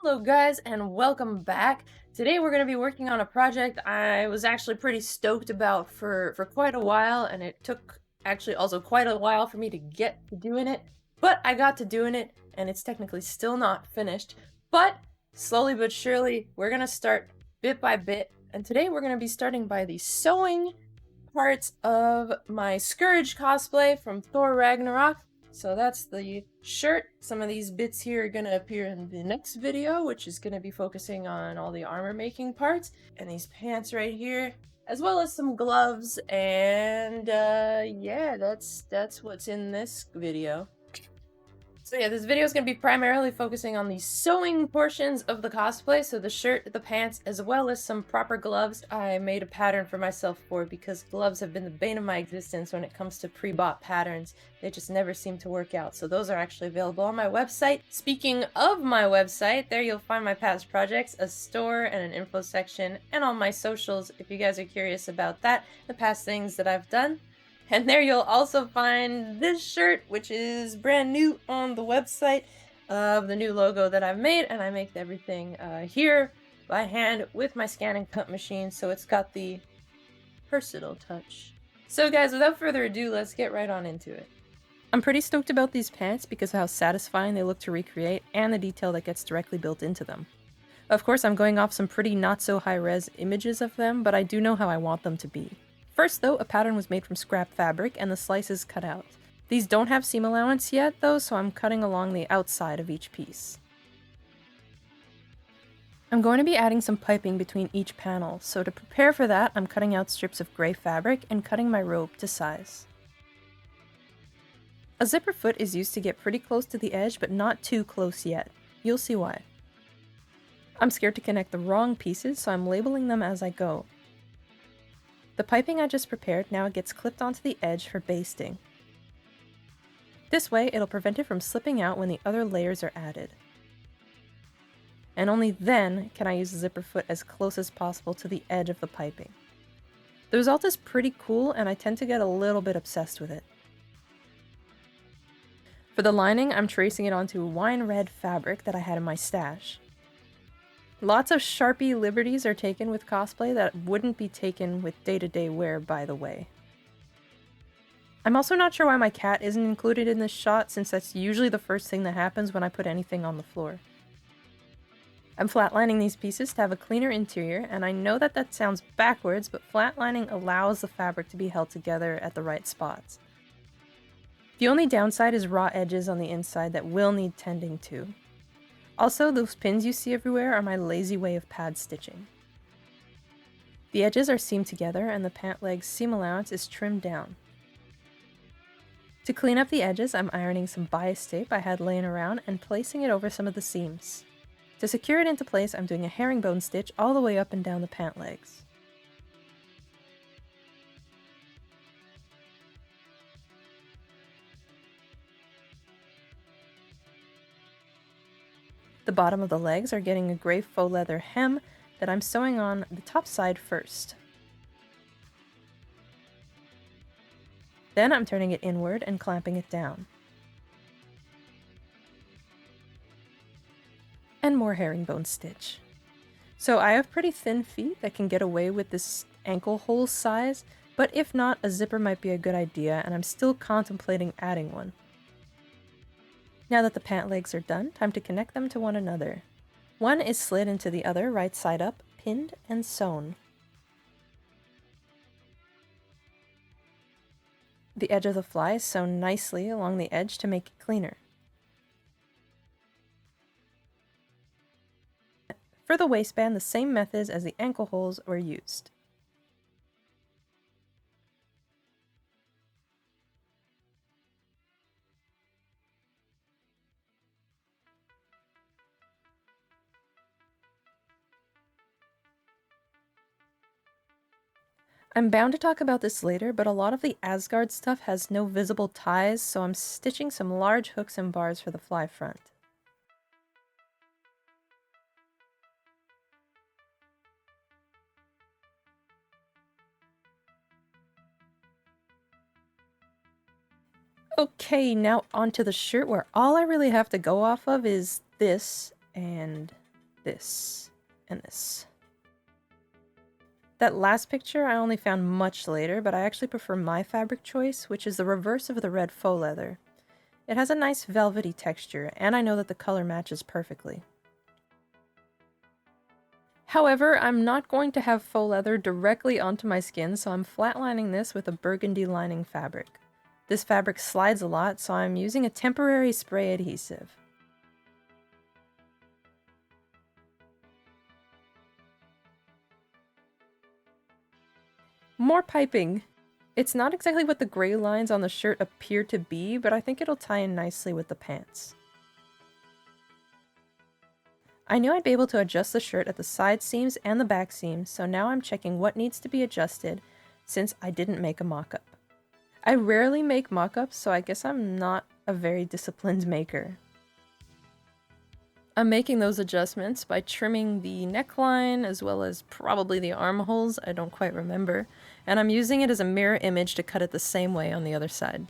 Hello guys and welcome back. Today we're going to be working on a project I was actually pretty stoked about for quite a while, and it took actually also quite a while for me to get to doing it, but I got to doing it and it's technically still not finished, but slowly but surely we're going to start bit by bit, and today we're going to be starting by the sewing parts of my Skurge cosplay from Thor Ragnarok. So that's the shirt. Some of these bits here are going to appear in the next video, which is going to be focusing on all the armor making parts. And these pants right here, as well as some gloves. And yeah, that's what's in this video. So yeah, this video is going to be primarily focusing on the sewing portions of the cosplay, so the shirt, the pants, as well as some proper gloves. I made a pattern for myself for because gloves have been the bane of my existence when it comes to pre-bought patterns. They just never seem to work out, so those are actually available on my website. Speaking of my website, there you'll find my past projects, a store, and an info section, and all my socials if you guys are curious about that, the past things that I've done. And there you'll also find this shirt, which is brand new on the website, of the new logo that I've made, and I make everything here by hand with my scan and cut machine, so it's got the personal touch. So guys, without further ado, let's get right on into it. I'm pretty stoked about these pants because of how satisfying they look to recreate and the detail that gets directly built into them. Of course, I'm going off some pretty not so high-res images of them, but I do know how I want them to be. First though, a pattern was made from scrap fabric and the slices cut out. These don't have seam allowance yet though, so I'm cutting along the outside of each piece. I'm going to be adding some piping between each panel, so to prepare for that, I'm cutting out strips of gray fabric and cutting my rope to size. A zipper foot is used to get pretty close to the edge, but not too close yet. You'll see why. I'm scared to connect the wrong pieces, so I'm labeling them as I go. The piping I just prepared now gets clipped onto the edge for basting. This way, it'll prevent it from slipping out when the other layers are added. And only then can I use the zipper foot as close as possible to the edge of the piping. The result is pretty cool, and I tend to get a little bit obsessed with it. For the lining, I'm tracing it onto wine red fabric that I had in my stash. Lots of Sharpie liberties are taken with cosplay that wouldn't be taken with day-to-day wear, by the way. I'm also not sure why my cat isn't included in this shot, since that's usually the first thing that happens when I put anything on the floor. I'm flatlining these pieces to have a cleaner interior, and I know that sounds backwards, but flatlining allows the fabric to be held together at the right spots. The only downside is raw edges on the inside that will need tending to. Also, those pins you see everywhere are my lazy way of pad stitching. The edges are seamed together and the pant leg's seam allowance is trimmed down. To clean up the edges, I'm ironing some bias tape I had laying around and placing it over some of the seams. To secure it into place, I'm doing a herringbone stitch all the way up and down the pant legs. The bottom of the legs are getting a gray faux leather hem that I'm sewing on the top side first. Then I'm turning it inward and clamping it down. And more herringbone stitch. So I have pretty thin feet that can get away with this ankle hole size, but if not, a zipper might be a good idea, and I'm still contemplating adding one. Now that the pant legs are done, time to connect them to one another. One is slid into the other right side up, pinned and sewn. The edge of the fly is sewn nicely along the edge to make it cleaner. For the waistband, the same methods as the ankle holes were used. I'm bound to talk about this later, but a lot of the Asgard stuff has no visible ties, so I'm stitching some large hooks and bars for the fly front. Okay, now onto the shirt, where all I really have to go off of is this and this, and this. That last picture I only found much later, but I actually prefer my fabric choice, which is the reverse of the red faux leather. It has a nice velvety texture, and I know that the color matches perfectly. However, I'm not going to have faux leather directly onto my skin, so I'm flatlining this with a burgundy lining fabric. This fabric slides a lot, so I'm using a temporary spray adhesive. More piping. It's not exactly what the gray lines on the shirt appear to be, but I think it'll tie in nicely with the pants. I knew I'd be able to adjust the shirt at the side seams and the back seams, so now I'm checking what needs to be adjusted since I didn't make a mock-up. I rarely make mock-ups, so I guess I'm not a very disciplined maker. I'm making those adjustments by trimming the neckline as well as probably the armholes, I don't quite remember, and I'm using it as a mirror image to cut it the same way on the other side.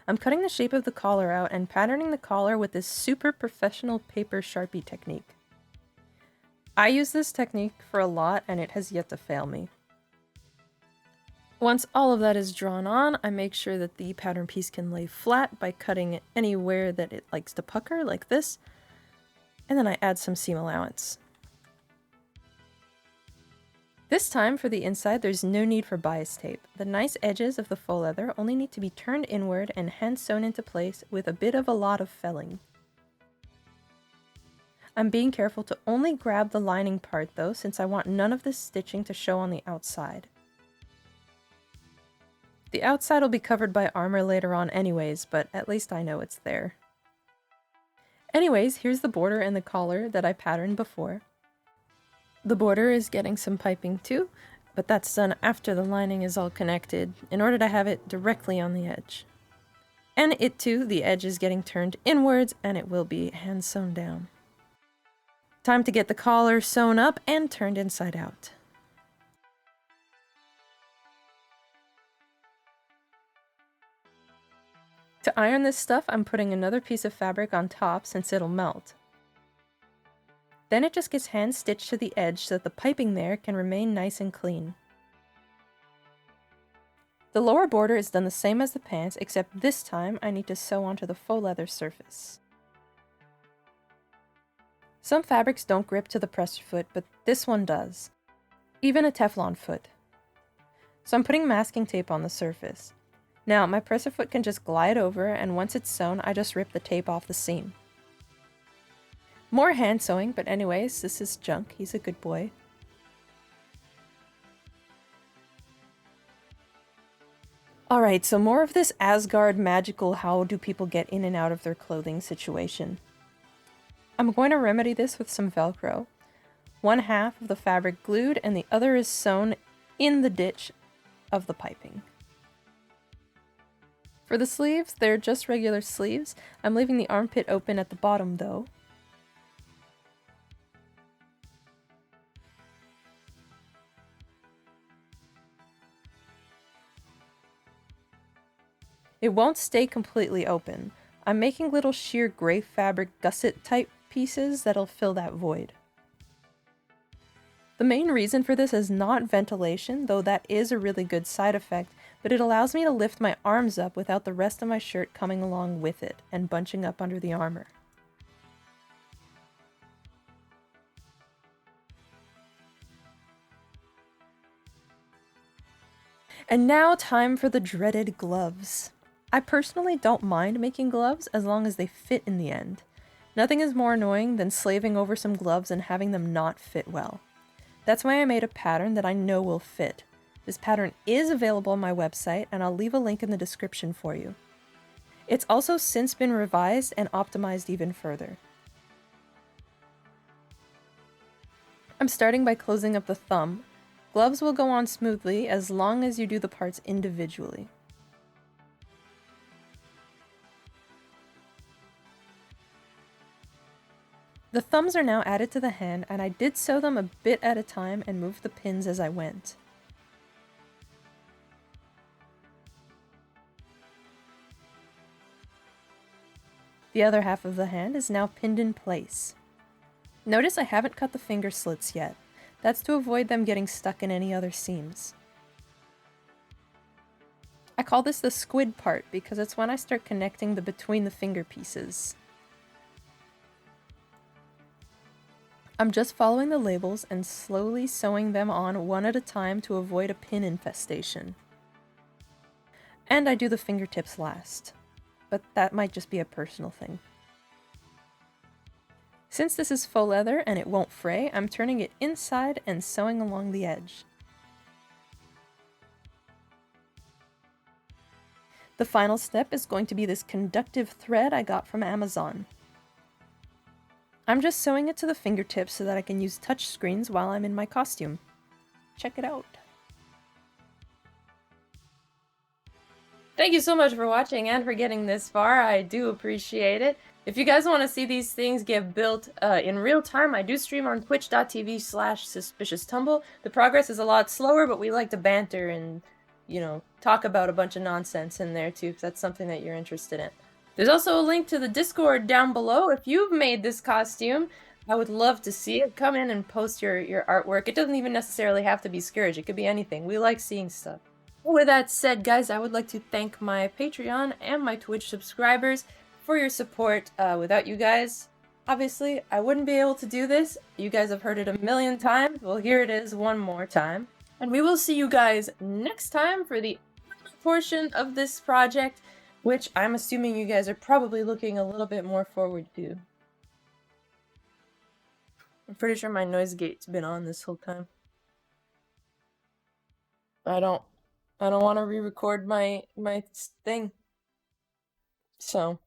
I'm cutting the shape of the collar out and patterning the collar with this super professional paper Sharpie technique. I use this technique for a lot and it has yet to fail me. Once all of that is drawn on, I make sure that the pattern piece can lay flat by cutting it anywhere that it likes to pucker, like this, and then I add some seam allowance. This time, for the inside, there's no need for bias tape. The nice edges of the faux leather only need to be turned inward and hand sewn into place with a bit of a lot of felling. I'm being careful to only grab the lining part though, since I want none of this stitching to show on the outside. The outside will be covered by armor later on anyways, but at least I know it's there. Anyways, here's the border and the collar that I patterned before. The border is getting some piping too, but that's done after the lining is all connected, in order to have it directly on the edge. And it too, the edge is getting turned inwards and it will be hand sewn down. Time to get the collar sewn up and turned inside out. To iron this stuff, I'm putting another piece of fabric on top since it'll melt. Then it just gets hand stitched to the edge so that the piping there can remain nice and clean. The lower border is done the same as the pants, except this time I need to sew onto the faux leather surface. Some fabrics don't grip to the presser foot, but this one does. Even a Teflon foot. So I'm putting masking tape on the surface. Now, my presser foot can just glide over, and once it's sewn, I just rip the tape off the seam. More hand sewing, but anyways, this is Junk, he's a good boy. Alright, so more of this Asgard magical how do people get in and out of their clothing situation. I'm going to remedy this with some Velcro. One half of the fabric glued, and the other is sewn in the ditch of the piping. For the sleeves, they're just regular sleeves. I'm leaving the armpit open at the bottom though. It won't stay completely open. I'm making little sheer gray fabric gusset type pieces that'll fill that void. The main reason for this is not ventilation, though that is a really good side effect, but it allows me to lift my arms up without the rest of my shirt coming along with it and bunching up under the armor. And now time for the dreaded gloves. I personally don't mind making gloves as long as they fit in the end. Nothing is more annoying than slaving over some gloves and having them not fit well. That's why I made a pattern that I know will fit. This pattern is available on my website, and I'll leave a link in the description for you. It's also since been revised and optimized even further. I'm starting by closing up the thumb. Gloves will go on smoothly as long as you do the parts individually. The thumbs are now added to the hand, and I did sew them a bit at a time and moved the pins as I went. The other half of the hand is now pinned in place. Notice I haven't cut the finger slits yet. That's to avoid them getting stuck in any other seams. I call this the squid part because it's when I start connecting the between the finger pieces. I'm just following the labels and slowly sewing them on one at a time to avoid a pin infestation. And I do the fingertips last, but that might just be a personal thing. Since this is faux leather and it won't fray, I'm turning it inside and sewing along the edge. The final step is going to be this conductive thread I got from Amazon. I'm just sewing it to the fingertips so that I can use touch screens while I'm in my costume. Check it out. Thank you so much for watching and for getting this far. I do appreciate it. If you guys want to see these things get built in real time, I do stream on twitch.tv/suspicioustumble. The progress is a lot slower, but we like to banter and, you know, talk about a bunch of nonsense in there too, if that's something that you're interested in. There's also a link to the Discord down below. If you've made this costume, I would love to see it. Come in and post your artwork. It doesn't even necessarily have to be Skurge. It could be anything. We like seeing stuff. With that said, guys, I would like to thank my Patreon and my Twitch subscribers for your support. Without you guys, obviously, I wouldn't be able to do this. You guys have heard it a million times. Well, here it is one more time. And we will see you guys next time for the portion of this project, which I'm assuming you guys are probably looking a little bit more forward to. I'm pretty sure my noise gate's been on this whole time. I don't want to re-record my thing. So